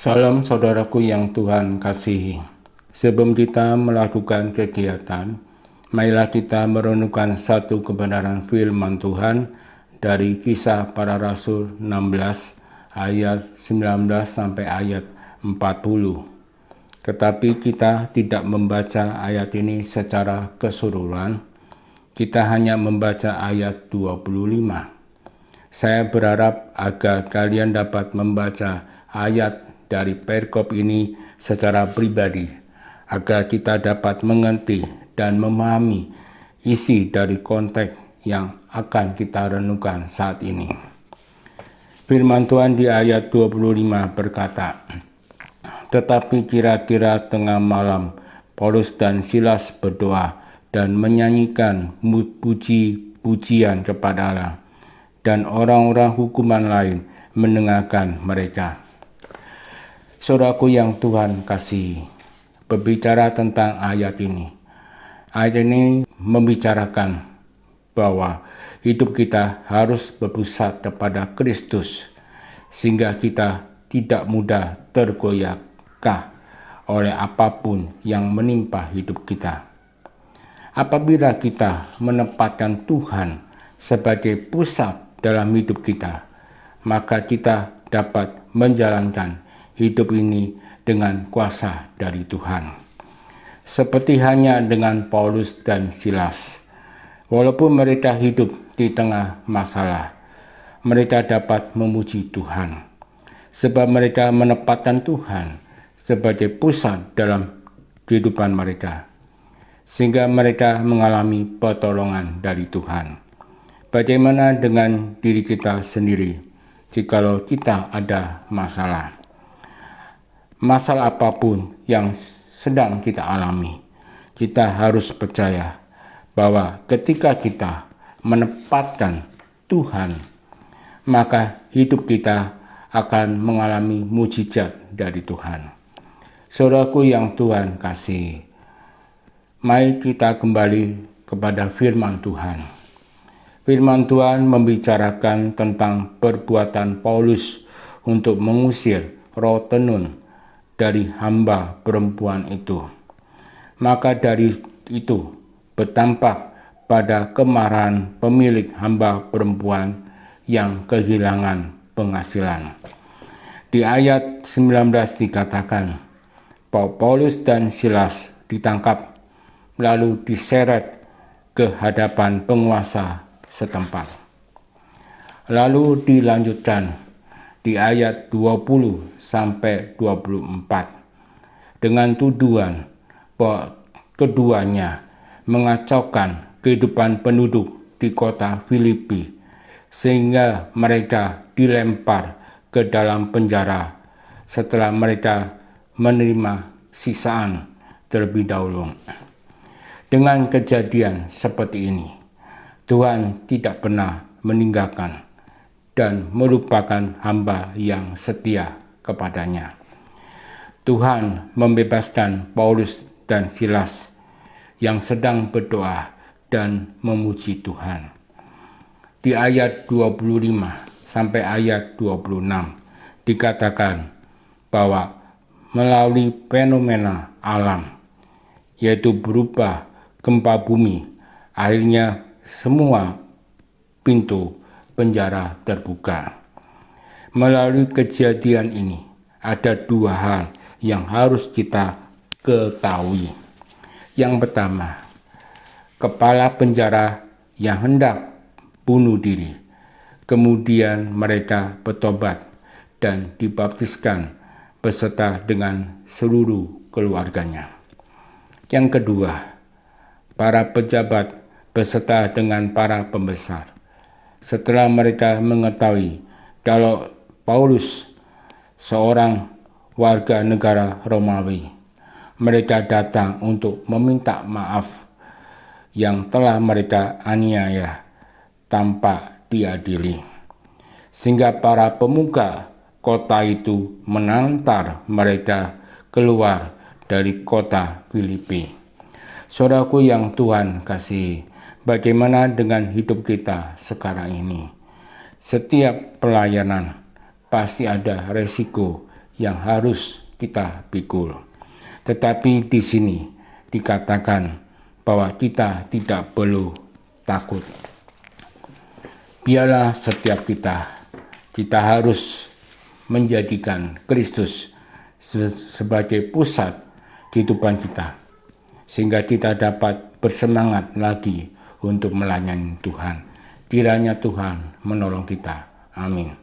Salam saudaraku yang Tuhan kasihi. Sebelum kita melakukan kegiatan, marilah kita merenungkan satu kebenaran firman Tuhan dari Kisah Para Rasul 16 ayat 19 sampai ayat 40. Tetapi kita tidak membaca ayat ini secara keseluruhan. Kita hanya membaca ayat 25. Saya berharap agar kalian dapat membaca ayat dari perikop ini secara pribadi, agar kita dapat mengerti dan memahami isi dari konteks yang akan kita renungkan saat ini. Firman Tuhan di ayat 25 berkata, "Tetapi kira-kira tengah malam, Paulus dan Silas berdoa dan menyanyikan puji-pujian kepada Allah, dan orang-orang hukuman lain mendengarkan mereka." Saudaraku yang Tuhan kasihi, berbicara tentang ayat ini. Ayat ini membicarakan bahwa hidup kita harus berpusat kepada Kristus, sehingga kita tidak mudah tergoyahkan oleh apapun yang menimpa hidup kita. Apabila kita menempatkan Tuhan sebagai pusat dalam hidup kita, maka kita dapat menjalankan hidup ini dengan kuasa dari Tuhan. Seperti halnya dengan Paulus dan Silas, walaupun mereka hidup di tengah masalah, mereka dapat memuji Tuhan, sebab mereka menempatkan Tuhan sebagai pusat dalam kehidupan mereka, sehingga mereka mengalami pertolongan dari Tuhan. Bagaimana dengan diri kita sendiri jikalau kita ada masalah? Masalah apapun yang sedang kita alami, kita harus percaya bahwa ketika kita menempatkan Tuhan, maka hidup kita akan mengalami mujizat dari Tuhan. Saudaraku yang Tuhan kasihi, mari kita kembali kepada firman Tuhan. Firman Tuhan membicarakan tentang perbuatan Paulus untuk mengusir roh tenun dari hamba perempuan itu. Maka dari itu bertampak pada kemarahan pemilik hamba perempuan yang kehilangan penghasilan. Di ayat 19 dikatakan bahwa Paulus dan Silas ditangkap lalu diseret ke hadapan penguasa setempat. Lalu dilanjutkan di ayat 20 sampai 24 dengan tuduhan bahwa keduanya mengacaukan kehidupan penduduk di kota Filipi, sehingga mereka dilempar ke dalam penjara setelah mereka menerima siksaan terlebih dahulu. Dengan kejadian seperti ini, Tuhan tidak pernah meninggalkan dan melupakan hamba yang setia kepadanya. Tuhan membebaskan Paulus dan Silas yang sedang berdoa dan memuji Tuhan. Di ayat 25 sampai ayat 26 dikatakan bahwa melalui fenomena alam, yaitu berupa gempa bumi, akhirnya semua pintu penjara terbuka. Melalui kejadian ini, ada dua hal yang harus kita ketahui. Yang pertama, kepala penjara yang hendak bunuh diri, kemudian mereka bertobat dan dibaptiskan beserta dengan seluruh keluarganya. Yang kedua, para pejabat beserta dengan para pembesar, setelah mereka mengetahui kalau Paulus seorang warga negara Romawi, mereka datang untuk meminta maaf yang telah mereka aniaya tanpa diadili, sehingga para pemuka kota itu menantar mereka keluar dari kota Filipi. Saudaraku yang Tuhan kasihi, bagaimana dengan hidup kita sekarang ini? Setiap pelayanan pasti ada resiko yang harus kita pikul. Tetapi di sini dikatakan bahwa kita tidak perlu takut. Biarlah setiap kita harus menjadikan Kristus sebagai pusat kehidupan kita, sehingga kita dapat bersemangat lagi untuk melayani Tuhan. Kiranya Tuhan menolong kita. Amin.